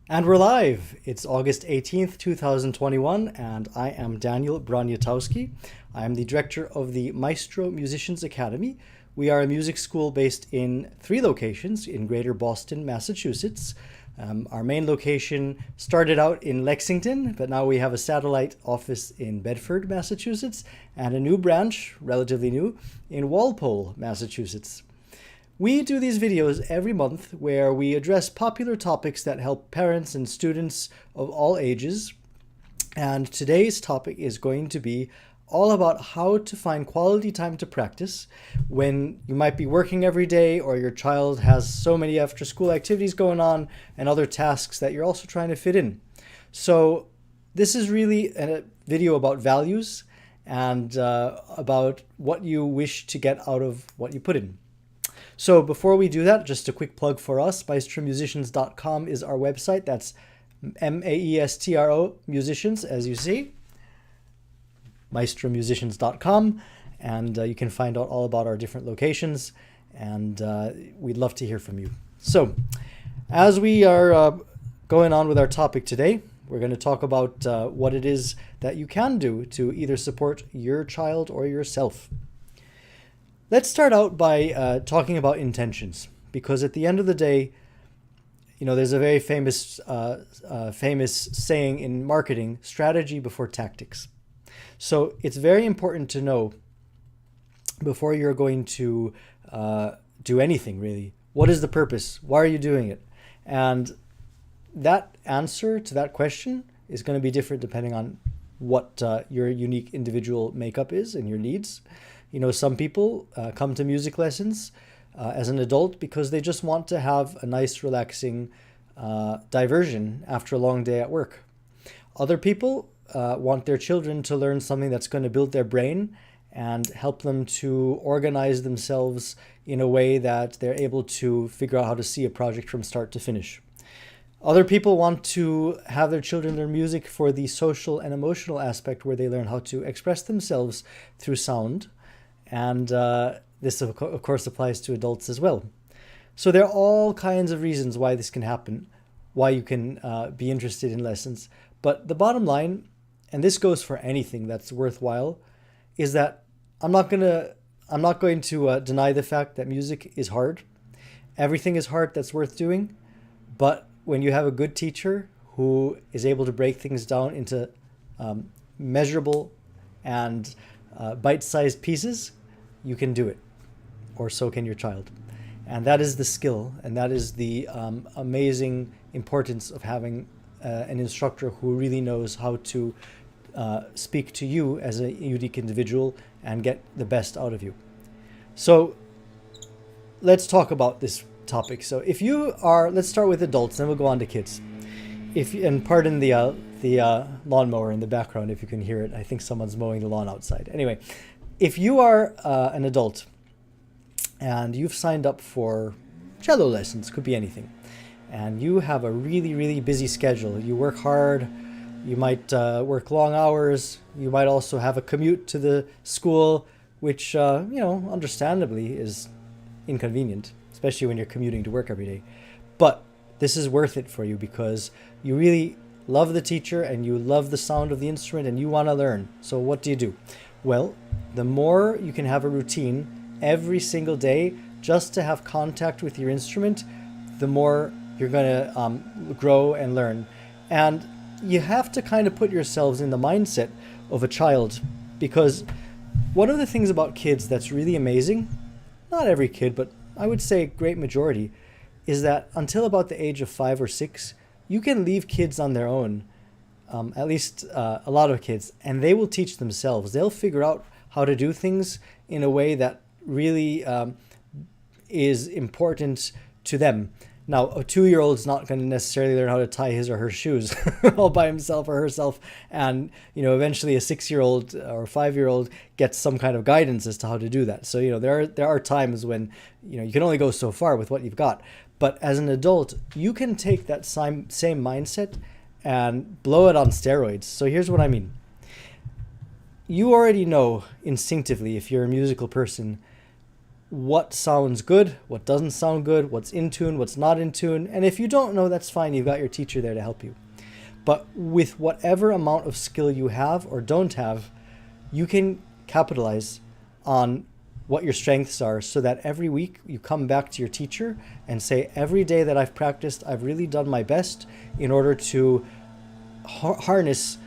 And we're live. It's August 18th, 2021, and I am Daniel Broniatowski. I am the director of the Maestro Musicians Academy. We are a music school based in 3 locations in Greater Boston, Massachusetts. Our main location started out in Lexington, but now we have a satellite office in Bedford, Massachusetts, and a new branch, relatively new, in Walpole, Massachusetts. We do these videos every month where we address popular topics that help parents and students of all ages. And today's topic is going to be all about how to find quality time to practice when you might be working every day or your child has so many after school activities going on and other tasks that you're also trying to fit in. So this is really a video about values and about what you wish to get out of what you put in. So before we do that, just a quick plug for us. MaestroMusicians.com is our website. That's Maestro musicians, as you see. MaestroMusicians.com, and you can find out all about our different locations, and we'd love to hear from you. So as we are going on with our topic today, we're going to talk about what it is that you can do to either support your child or yourself. Let's start out by talking about intentions, because at the end of the day, you know, there's a very famous saying in marketing: strategy before tactics. So it's very important to know before you're going to do anything, really, what is the purpose? Why are you doing it? And that answer to that question is going to be different depending on what your unique individual makeup is and your needs. You know, some people come to music lessons as an adult because they just want to have a nice, relaxing diversion after a long day at work. Other people want their children to learn something that's going to build their brain and help them to organize themselves in a way that they're able to figure out how to see a project from start to finish. Other people want to have their children learn music for the social and emotional aspect, where they learn how to express themselves through sound. And this, of course, applies to adults as well. So there are all kinds of reasons why this can happen, why you can be interested in lessons. But the bottom line, and this goes for anything that's worthwhile, is that I'm not going to deny the fact that music is hard. Everything is hard that's worth doing. But when you have a good teacher who is able to break things down into measurable and bite-sized pieces, you can do it, or so can your child. And that is the skill, and that is the amazing importance of having an instructor who really knows how to speak to you as a unique individual and get the best out of you. So let's talk about this topic. So if you are, let's start with adults, then we'll go on to kids. And pardon the lawnmower in the background if you can hear it. I think someone's mowing the lawn outside. Anyway, if you are an adult and you've signed up for cello lessons, could be anything, and you have a really, really busy schedule, you work hard, you might work long hours, you might also have a commute to the school, which, you know, understandably is inconvenient, especially when you're commuting to work every day. But this is worth it for you because you really love the teacher and you love the sound of the instrument and you want to learn. So what do? Well, the more you can have a routine every single day just to have contact with your instrument, the more you're going to grow and learn. And you have to kind of put yourselves in the mindset of a child, because one of the things about kids that's really amazing, not every kid, but I would say a great majority, is that until about the age of 5 or 6, you can leave kids on their own, at least a lot of kids, and they will teach themselves. They'll figure out how to do things in a way that really is important to them. Now, a 2-year-old's not going to necessarily learn how to tie his or her shoes all by himself or herself. And, you know, eventually a 6-year-old or 5-year-old gets some kind of guidance as to how to do that. So, you know, there are times when, you know, you can only go so far with what you've got. But as an adult, you can take that same mindset and blow it on steroids. So here's what I mean. You already know instinctively, if you're a musical person, what sounds good, what doesn't sound good, what's in tune, what's not in tune. And if you don't know, that's fine. You've got your teacher there to help you. But with whatever amount of skill you have or don't have, you can capitalize on what your strengths are, so that every week you come back to your teacher and say, every day that I've practiced, I've really done my best in order to harness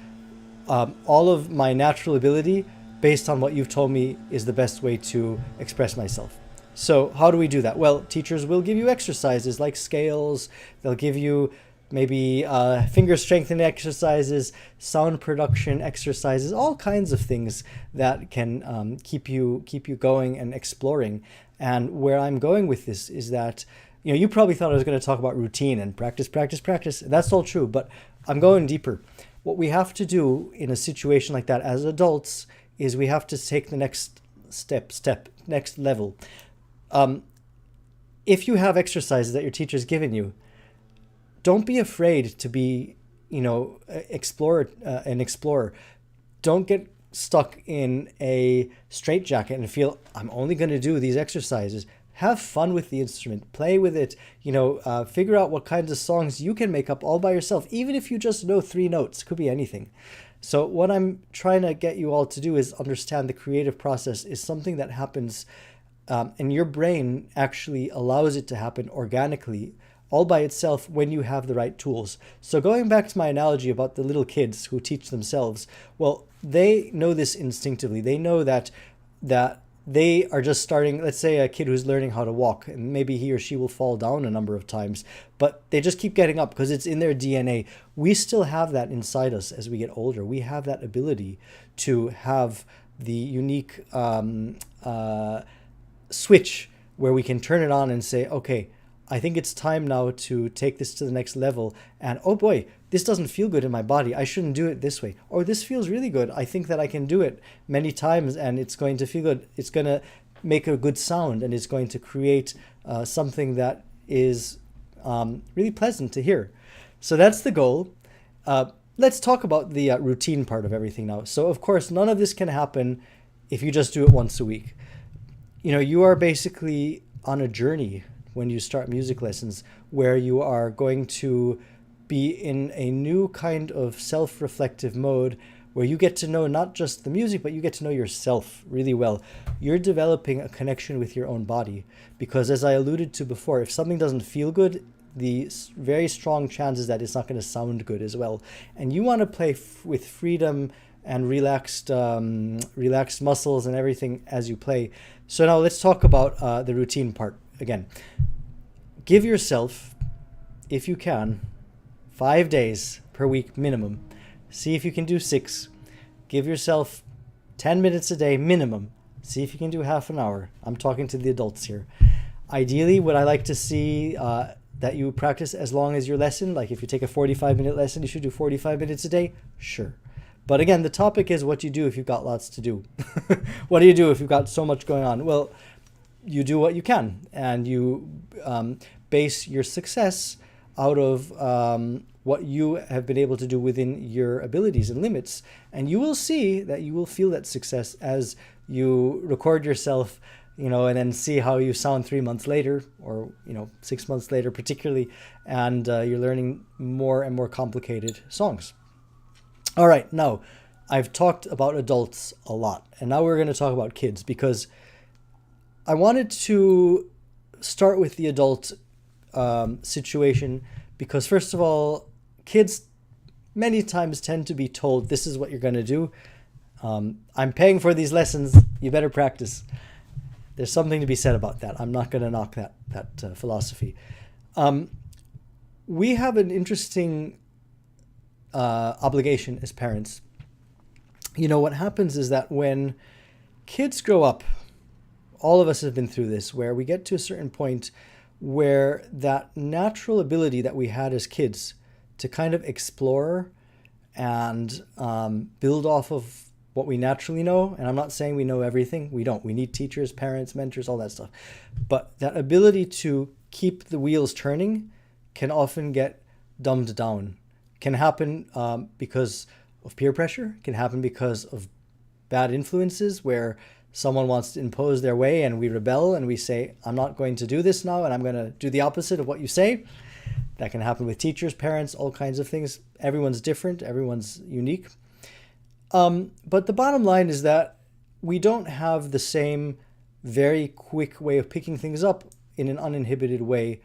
all of my natural ability based on what you've told me is the best way to express myself. So how do we do that? Well, teachers will give you exercises like scales. They'll give you maybe finger strengthening exercises, sound production exercises, all kinds of things that can keep you going and exploring. And where I'm going with this is that, you probably thought I was going to talk about routine and practice. That's all true, but I'm going deeper. What we have to do in a situation like that as adults is we have to take the next next level. If you have exercises that your teacher's given you, don't be afraid to be, an explorer. Don't get stuck in a straitjacket and feel, I'm only going to do these exercises. Have fun with the instrument. Play with it. Figure out what kinds of songs you can make up all by yourself, even if you just know 3 notes. Could be anything. So what I'm trying to get you all to do is understand the creative process is something that happens, and your brain actually allows it to happen organically, all by itself, when you have the right tools. So going back to my analogy about the little kids who teach themselves, well, they know this instinctively. They know that they are just starting. Let's say a kid who's learning how to walk, and maybe he or she will fall down a number of times, but they just keep getting up because it's in their DNA. We still have that inside us as we get older. We have that ability to have the unique switch where we can turn it on and say, okay, I think it's time now to take this to the next level. And oh boy, this doesn't feel good in my body. I shouldn't do it this way. Or this feels really good. I think that I can do it many times and it's going to feel good. It's going to make a good sound and it's going to create something that is really pleasant to hear. So that's the goal. Let's talk about the routine part of everything now. So of course, none of this can happen if you just do it once a week. You are basically on a journey when you start music lessons, where you are going to be in a new kind of self-reflective mode where you get to know not just the music, but you get to know yourself really well. You're developing a connection with your own body because, as I alluded to before, if something doesn't feel good, the very strong chances that it's not going to sound good as well. And you want to play with freedom and relaxed muscles and everything as you play. So now let's talk about the routine part. Again, give yourself, if you can, 5 days per week minimum. See if you can do 6. Give yourself 10 minutes a day minimum. See if you can do half an hour. I'm talking to the adults here. Ideally, would I like to see that you practice as long as your lesson? Like if you take a 45-minute lesson, you should do 45 minutes a day? Sure. But again, the topic is what you do if you've got lots to do. What do you do if you've got so much going on? Well, you do what you can, and you base your success out of what you have been able to do within your abilities and limits. And you will see that you will feel that success as you record yourself, and then see how you sound 3 months later, or 6 months later particularly, and you're learning more and more complicated songs. All right, now I've talked about adults a lot, and now we're going to talk about kids, because I wanted to start with the adult situation because, first of all, kids many times tend to be told, this is what you're going to do. I'm paying for these lessons. You better practice. There's something to be said about that. I'm not going to knock that philosophy. We have an interesting obligation as parents. What happens is that when kids grow up, all of us have been through this, where we get to a certain point where that natural ability that we had as kids to kind of explore and build off of what we naturally know, and I'm not saying we know everything, we don't. We need teachers, parents, mentors, all that stuff. But that ability to keep the wheels turning can often get dumbed down. Can happen because of peer pressure, can happen because of bad influences where someone wants to impose their way and we rebel and we say, I'm not going to do this now and I'm going to do the opposite of what you say. That can happen with teachers, parents, all kinds of things. Everyone's different. Everyone's unique. But the bottom line is that we don't have the same very quick way of picking things up in an uninhibited way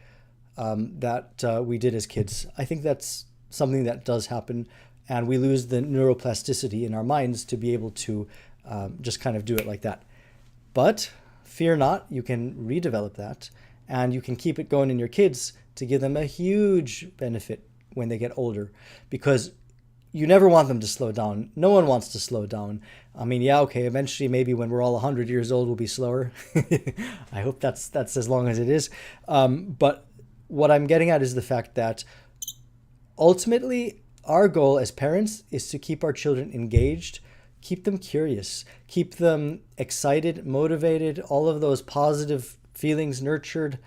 that we did as kids. I think that's something that does happen, and we lose the neuroplasticity in our minds to be able to just kind of do it like that. But fear not, you can redevelop that, and you can keep it going in your kids to give them a huge benefit when they get older, because you never want them to slow down. No one wants to slow down. I mean, yeah, okay, eventually maybe when we're all 100 years old, we'll be slower. I hope that's as long as it is. But what I'm getting at is the fact that ultimately our goal as parents is to keep our children engaged, keep them curious, keep them excited, motivated, all of those positive feelings nurtured.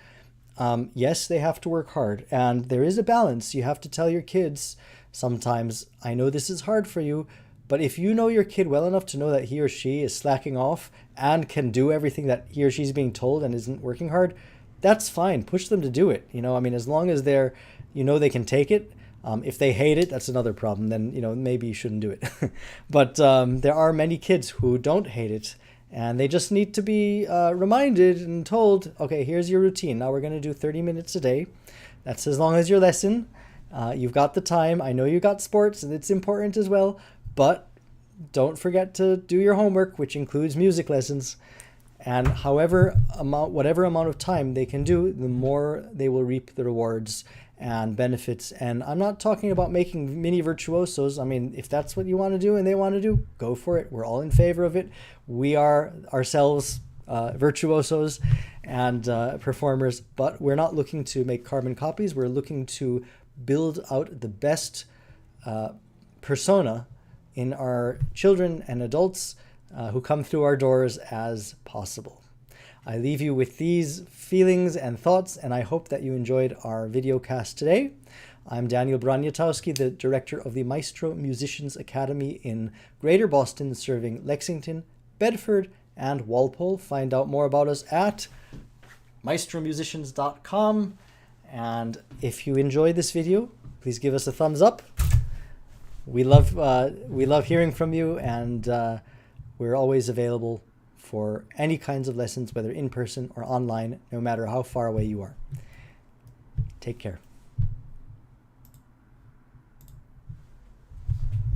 Yes, they have to work hard, and there is a balance. You have to tell your kids sometimes, I know this is hard for you, but if you know your kid well enough to know that he or she is slacking off and can do everything that he or she's being told and isn't working hard, that's fine. Push them to do it. I mean, as long as they're, they can take it. If they hate it, that's another problem. Then, maybe you shouldn't do it. But there are many kids who don't hate it, and they just need to be reminded and told, okay, here's your routine. Now we're going to do 30 minutes a day. That's as long as your lesson. You've got the time. I know you got sports, and it's important as well. But don't forget to do your homework, which includes music lessons. And whatever amount of time they can do, the more they will reap the rewards and benefits. And I'm not talking about making mini virtuosos. I mean, if that's what you want to do and they want to do, go for it. We're all in favor of it. We are ourselves virtuosos and performers, but we're not looking to make carbon copies. We're looking to build out the best persona in our children and adults who come through our doors as possible. I leave you with these feelings and thoughts, and I hope that you enjoyed our video cast today. I'm Daniel Broniatowski, the director of the Maestro Musicians Academy in Greater Boston, serving Lexington, Bedford, and Walpole. Find out more about us at maestromusicians.com. And if you enjoyed this video, please give us a thumbs up. We love hearing from you, and we're always available for any kinds of lessons, whether in person or online, no matter how far away you are. Take care.